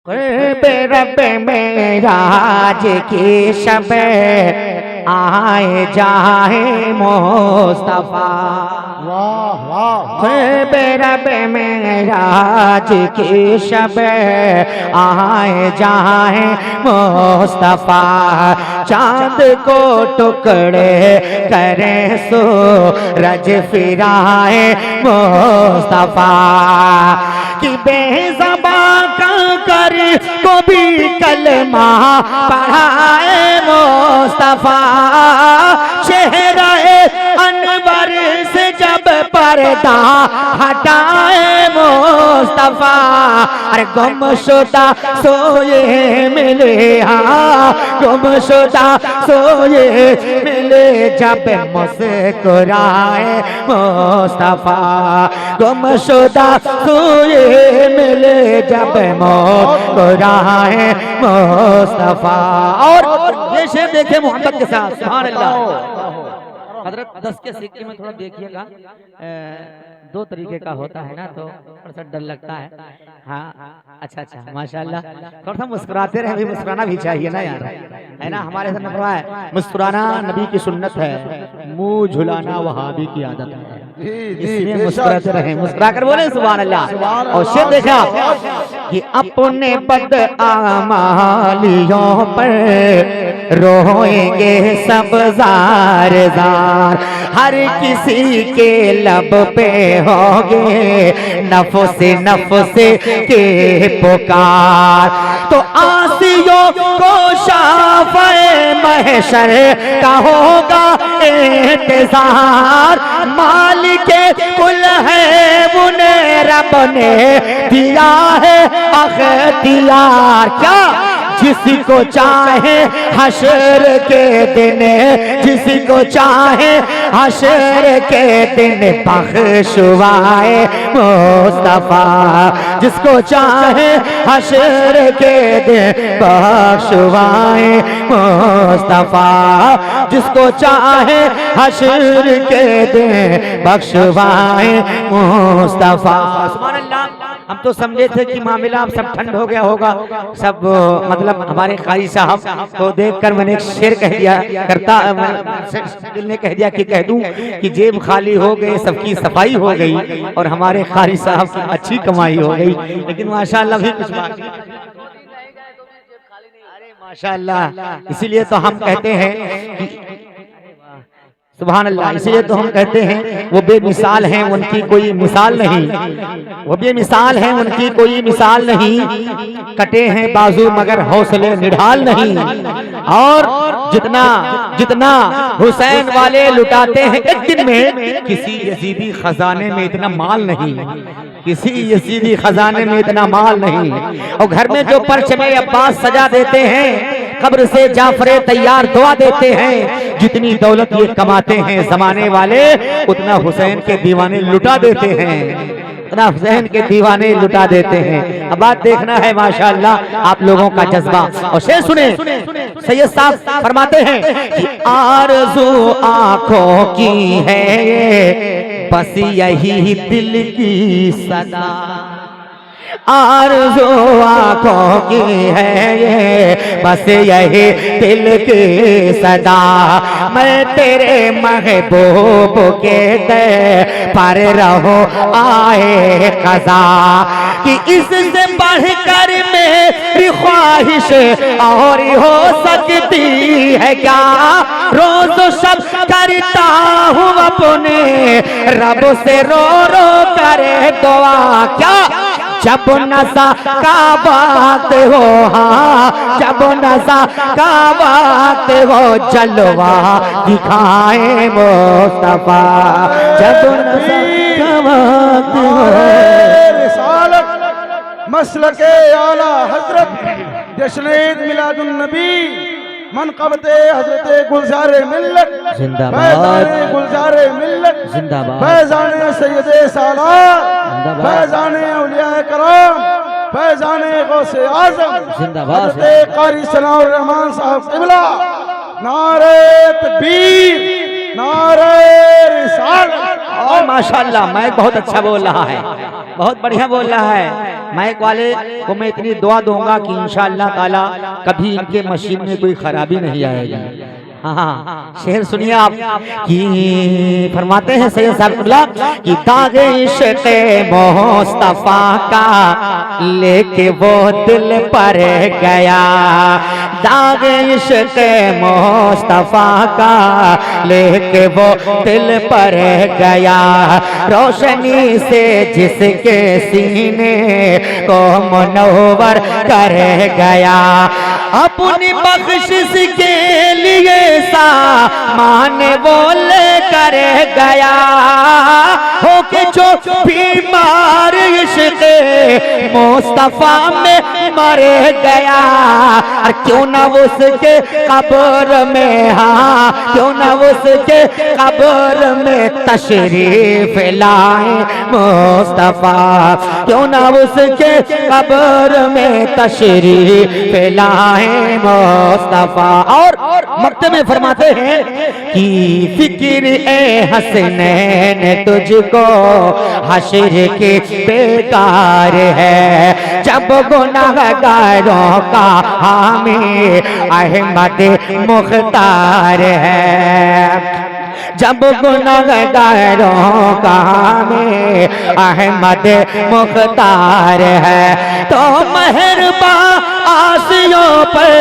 रब मेराज की शब आए जाए मुस्तफा। वाह वाह। रब मेराज की शब आए जाए मुस्तफा। चांद को टुकड़े करे सूरज फिराए मुस्तफा। कि बेज़बान कर को भी कलमा पढ़ाए मुस्तफा। चेहरे अनवर से जब पर्दा हटाए मुस्तफा। अरे गुमशुदा सोए मिले, हाँ गुमशुदा सोए मिले जब मुस्कुराए मुस्तफा। गुमशुदा सोए मिले जब मुस्कुराए मुस्तफा। और ये शेर देखे मोहब्बत के साथ, सुभान अल्लाह। हजरत 10 के सिक्के में थोड़ा देखिएगा, दो तरीके का होता है ना, तो थोड़ा सा डर लगता है। हाँ अच्छा अच्छा माशाल्लाह। थोड़ा सा मुस्कुराते रहे, भी मुस्कुराना भी चाहिए ना यार, है ना। हमारे साथ नफरा है, मुस्कुराना नबी की सुन्नत है, मुंह झुलाना वहाबी की आदत है। इसलिए मुस्कुराते रहे, मुस्कुरा कर बोले सुभान अल्लाह। और शेर देखा कि अपने बदआमालियों पर रोएंगे सब जार जार। हर किसी के लब पे होगे नफ्स के पुकार। तो आसियों को शाफ़े महशर का होगा इंतजार। मालिके कुल है उन्हें रब ने दिया है अख्तियार। क्या जिसी को चाहे हशर के दिन, जिसी को चाहे हशर के दिन बख्शवाए मुस्तफा। जिसको चाहे हशर के दिन बख्शवाए मुस्तफा। जिसको चाहे हशर के दिन बख्शवाए मुस्तफा। सुभान अल्लाह। हम तो समझे थे कि मामला अब सब ठंड हो गया होगा, सब मतलब हमारे कारी साहब को देखकर मैंने एक शेर कह दिया करता, दिल ने कह दिया कि कह दूं कि जेब खाली हो गए, सबकी सफाई हो गई और हमारे कारी साहब की अच्छी कमाई हो गई। लेकिन माशाल्लाह भी कुछ बात, अरे माशाल्लाह। इसीलिए तो हम कहते हैं सुभान अल्लाह, इसीलिए तो हम कहते हैं वो बेमिसाल हैं, उनकी कोई मिसाल नहीं। वो बेमिसाल हैं, उनकी कोई मिसाल नहीं। कटे हैं बाजू मगर हौसले निढाल नहीं। और जितना जितना हुसैन वाले लुटाते हैं एक दिन में, किसी यजीदी खजाने में इतना माल नहीं, किसी यजीदी खजाने में इतना माल नहीं। और घर में जो परचमे अब्बास सजा देते हैं, कब्र से जाफरे तैयार दुआ देते हैं। जितनी दौलत ये कमाते हैं जमाने वाले, उतना हुसैन के दीवाने लुटा देते हैं, उतना हुसैन के दीवाने लुटा देते हैं। अब बात देखना है माशाअल्लाह आप लोगों का जज्बा। और शेर सुने, सैयद साहब फरमाते हैं कि आरज़ू आंखों की है बस यही दिल की सदा। आरज़ू आंखों की है ये बस यही दिल की सदा। मैं तेरे महबूब के दर पर रहो आए क़ज़ा। कि इससे बढ़कर मेरी ख्वाहिश और हो सकती है क्या। रोज़ शब करता हूँ अपने रब से रो रो करे दुआ। क्या जब नशा का बात हो, हाँ जब नशा का बात हो, जलवा दिखाए मुस्तफा। जब नशा का बात हो, रिसालत मसलके आला हजरत जश्न ईद मिलादुन नबी मनक़बते हजरत गुलज़ारे मिल्लत जिंदाबाद, गुलज़ारे मिल्लत जिंदाबाद, फैज़ाने सैयदे सालात, फैज़ाने औलियाए कराम, फैज़ाने गौसे आज़म जिंदाबाद, हजरत क़ारी सनाउर रहमान साहब क़िबला। नारे तकबीर, नारे रिसालत। और माशाल्लाह माइक बहुत अच्छा बोल रहा है, बहुत बढ़िया बोल रहा है। माइक वाले को मैं इतनी दुआ दूंगा कि इंशाअल्लाह ताला कभी इनके मशीन में कोई खराबी नहीं आएगी। हाँ, शेर सुनिए आप कि फरमाते हैं सैयद साहब कि दागे इश्क़ मुस्तफ़ा का लेके वो दिल पर गया, दागे इश्क़ मुस्तफ़ा का लेके वो दिल पर गया, रोशनी से जिसके सीने को मुनव्वर कर गया, अपनी बख्शिश के लिए सामान वो लेकर गया, होके जो बीमार इश्क़े मुस्तफ़ा में मर गया, और क्यों ना उसके कब्र में, हाँ क्यों ना उसके कब्र में तशरीफ लाए मुस्तफ़ा, क्यों ना उसके कब्र में तशरीफ लाए मुस्तफ़ा। और मक्ते में फरमाते हैं कि फिक्र ए हसनैन तुझको हश्र के बेकार है, जब गुनाहगारों का हामी अहमद मुख्तार है, जब गुनाहगारों का हामी अहमद मुख्तार है, तो मेहरबान आसियों पर,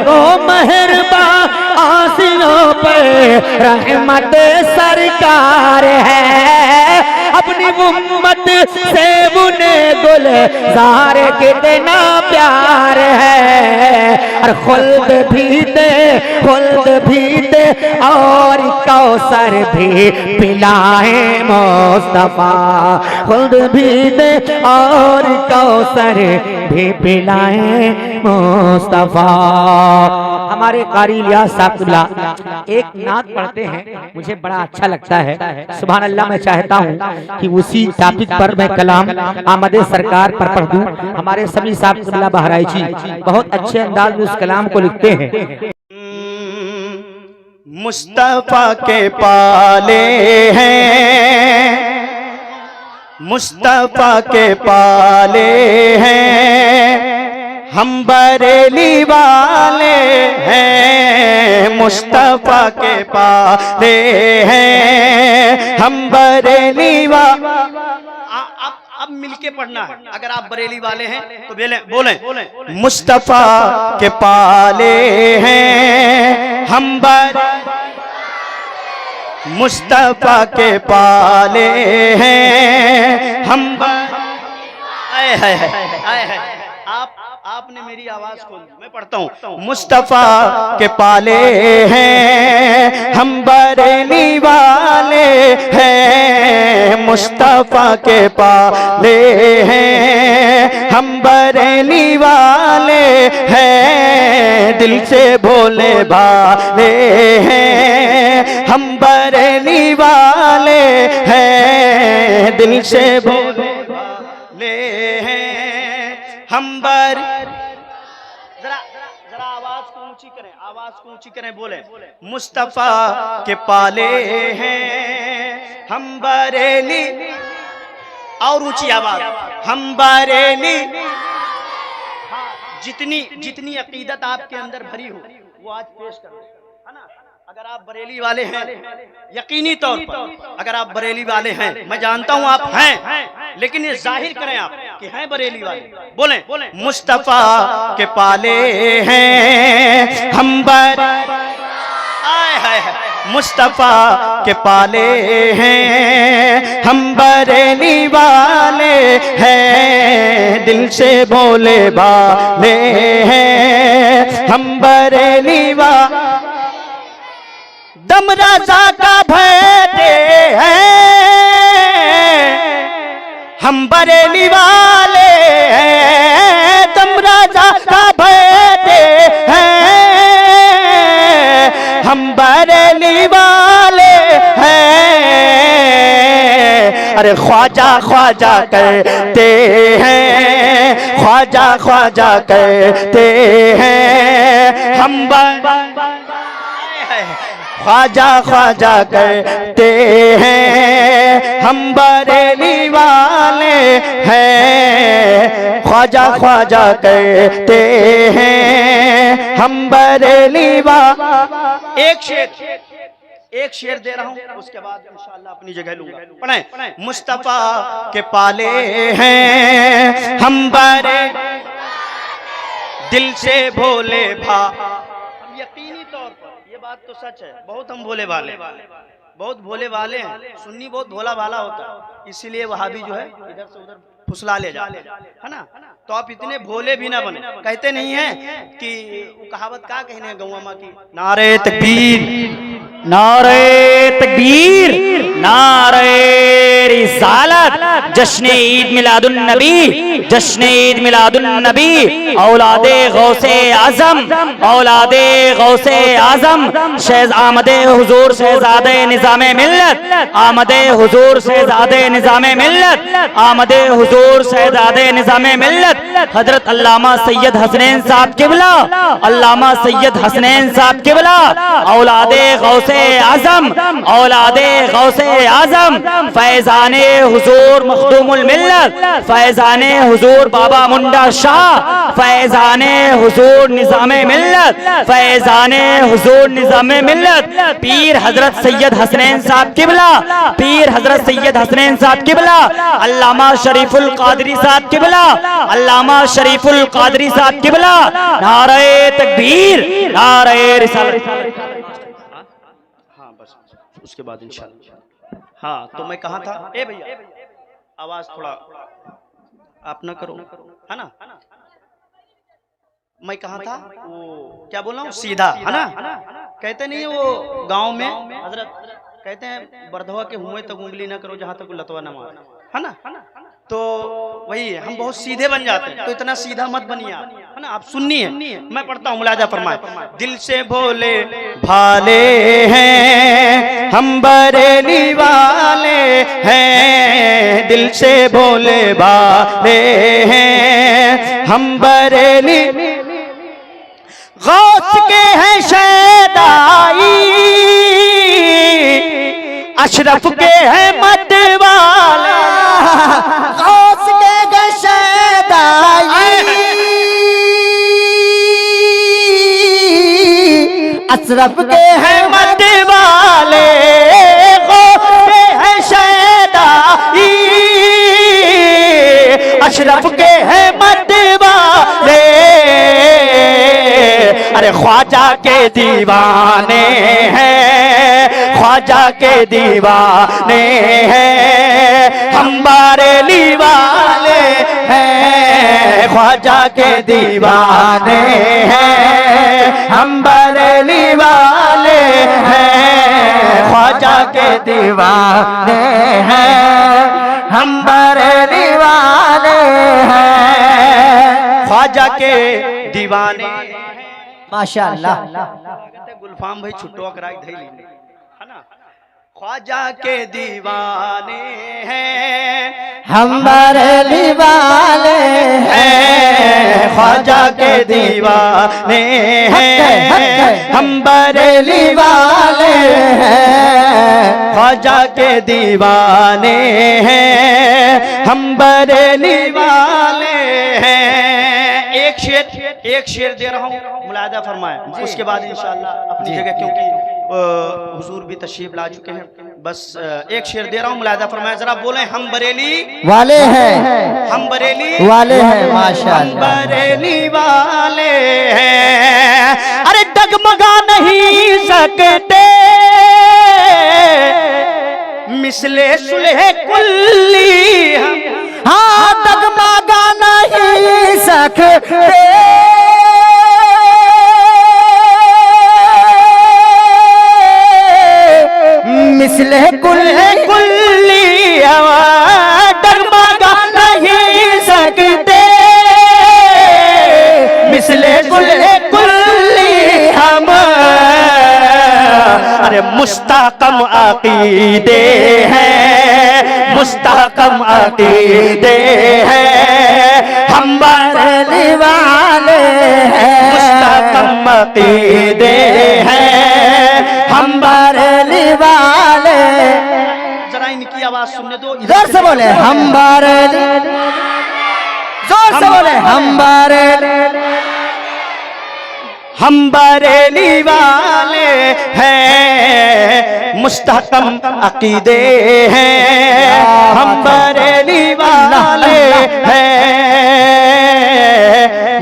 तो मेहरबान आसियों पर रहमत सरकार है, अपनी उम्मत से उन्हें गुलजार कितना प्यार है, और खुल्द भी दे, खुल्द भी दे और कौसर भी पिलाए मुस्तफा, खुल्द भी दे और कौसर भी पिलाए मुस्तफा। हमारे कारी इलियास साहब एक नात पढ़ते हैं, मुझे बड़ा अच्छा लगता है। सुभान अल्लाह, मैं चाहता हूँ कि उसी टॉपिक पर मैं कलाम आमदे सरकार पर पढ़ दूं। हमारे सभी साहब बहराइची बहुत अच्छे अंदाज में उस कलाम को लिखते हैं। मुस्तफा के पाले हैं, मुस्तफा के पाले हैं, हम बरेली वाले हैं, मुस्तफा के पाले हैं, हम बरेली वाले। अब मिलके पढ़ना है, अगर आप बरेली वाले हैं तो बोलें मुस्तफा के पाले हैं, हम मुस्तफा के पाले हैं, हम आए है आपने मेरी आवाज खोल दी, मैं पढ़ता हूँ। मुस्तफा के पाले हैं, हम बरेली वाले हैं, मुस्तफा के पाले हैं, हम बरेली वाले हैं, दिल से भोले भाले हैं, हम बरेली वाले हैं, दिल से भोले भाले हैं, हम जरा आवाज को ऊंची करें, आवाज को ऊंची करें, बोले मुस्तफा के पाले हैं, हम बरेली, और ऊंची आवाज, हम बरेली। जितनी अकीदत आपके अंदर भरी हो वो आज पेश करो, है ना। अगर आप बरेली वाले हैं, यकीनी तौर पर अगर आप बरेली वाले हैं, मैं जानता हूं आप हैं, लेकिन ये जाहिर करें आप कि हैं बरेली वाले। बोलें मुस्तफा के पाले हैं, हम मुस्तफा के पाले हैं, हम बरेली वाले हैं, दिल से भोले भाले हैं, हम बरेली वाले, दम राजा का भयते हैं, हम बरेली वाले हैं, दम राजा का भयते हैं, हम बरेली वाले हैं, अरे ख्वाजा ख्वाजा कहते हैं, ख्वाजा ख्वाजा कहते हैं, हम ख्वाजा ख्वाजा कहते हैं हम बरेली वाले हैं, ख्वाजा ख्वाजा कहते हैं हम बरेली वाले। एक शेर दे रहा हूं, उसके बाद इंशाअल्लाह अपनी जगह लूंगा। पढ़ें। मुस्तफा के पाले हैं हम बरे, दिल से भोले भा। यकीनी तौर पर ये बात तो सच है, बहुत हम भोले वाले, बहुत भोले वाले हैं। सुन्नी बहुत भोला भाला होता है, इसीलिए वहाबी जो है इधर से उधर फुसला ले जाते है ना। तो आप इतने भोले भी ना बने। कहते नहीं है कि वो कहावत का कहने गौवा माँ की, नारे तकबीर, नारे तकबीर, नारे रिसालत, जश्न ईद मिलादुन नबी, जश्न ईद मिलादुन नबी। औलादे गौसे आजम, औलादे गौसे आजम, शहज़ आमदे हुजूर शहज़ादे निज़ामे मिल्लत, आमदे हुजूर शहज़ादे निज़ामे मिल्लत, आमदे हुजूर शहज़ादे निज़ामे मिल्लत। हजरत अल्लामा सैयद हसनैन साहब किबला, अल्लामा सैयद हसनैन साहब किबला, औलादे गौसे आजम, औलादे गौसे आजम, फैजाने हुजूर मखदूमुल मिल्लत, फैजाने हुजूर बाबा मुंडा शाह, फैजाने हुजूर निज़ामे मिल्लत, फैजाने हुजूर निज़ामे मिल्लत, पीर हजरत सैयद हसनैन साहब किबला, पीर हजरत सैयद हसनैन साहब किबला, अल्लामा शरीफुल कादरी साहब किबला, अल्लामा शरीफुल कादरी साहब किबला। नारे तकबीर, नारे रिसालत। हाँ बस उसके बाद इंशाअल्लाह। हाँ तो मैं कहाँ था? ए भैया आवाज थोड़ा आप ना करो, है ना। मैं कहाँ था? वो क्या बोल रहा हूँ सीधा, है ना। कहते नहीं वो गांव में हजरत कहते हैं बरधवा के हुए तक उंगली ना करो जहां तक लतवा ना मार, है ना। तो वही हम बहुत सीधे बन जाते हैं, तो इतना सीधा मत बनिए आप, है ना। आप सुनिए, मैं पढ़ता हूँ, मुलाजा फरमाए। दिल से भोले भाले हैं हम बरेली वाले हैं, दिल से भोले भाले हैं हम बरेली, गौस के हैं शैदाई, अशरफ के हैं मत वाले, गौस के हैं शैदाई, अशरफ के हैं मत वाले, गौस के हैं शैदाई, अशरफ के हैं मत वाले। अरे ख्वाजा के दीवाने हैं, ख्वाजा के दीवाने हैं हम बरेली वाले हैं, ख्वाजा के दीवाने हैं हम बरेली वाले हैं, ख्वाजा के दीवाने हैं हम बरेली वाले हैं, ख्वाजा के दीवाने। माशाअल्लाह। गुलफाम भाई छुट्टो कराई धैली, है ना। ख्वाजा के दीवाने हैं हम बरेली वाले हैं, ख्वाजा के दीवाने हैं हम बरेली वाले हैं, ख्वाजा के दीवाने हैं हम बरेली वाले हैं। एक शेर दे रहा हूँ, मुलादा फरमाए, उसके बाद इंशाअल्लाह अपनी जगह, क्योंकि हुजूर भी तशरीफ ला चुके हैं। बस एक शेर दे रहा हूँ, मुलादा फरमाए, जरा बोले हम बरेली वाले हैं, हम बरेली वाले हैं, माशाअल्लाह, हम बरेली वाले हैं। अरे डगमगा नहीं सकते मिसले सुलह कुल्ली हम, हाँ डगमगा नहीं सकते मिसले कुल्ली, डगमगा नहीं सकते मिसले कुल्ली हम। अरे मुस्तहकम अकीदे हैं, मुस्तहकम अकीदे हैं हम बरेली वाले हैं, मुस्तहकम अकीदे हैं हम आवाज सुनने दो। जोर से बोले हम बरेली, जोर से बोले हम बरेली, हम बरेली वाले हैं, मुस्तहकम अकीदे हैं, हम बरेली वाले हैं,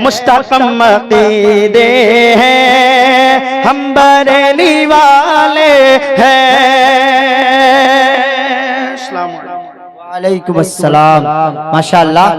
मुस्तहकम अकीदे हैं, हम बरेली वाले हैं। वालेकुम अस्सलाम, माशाअल्लाह।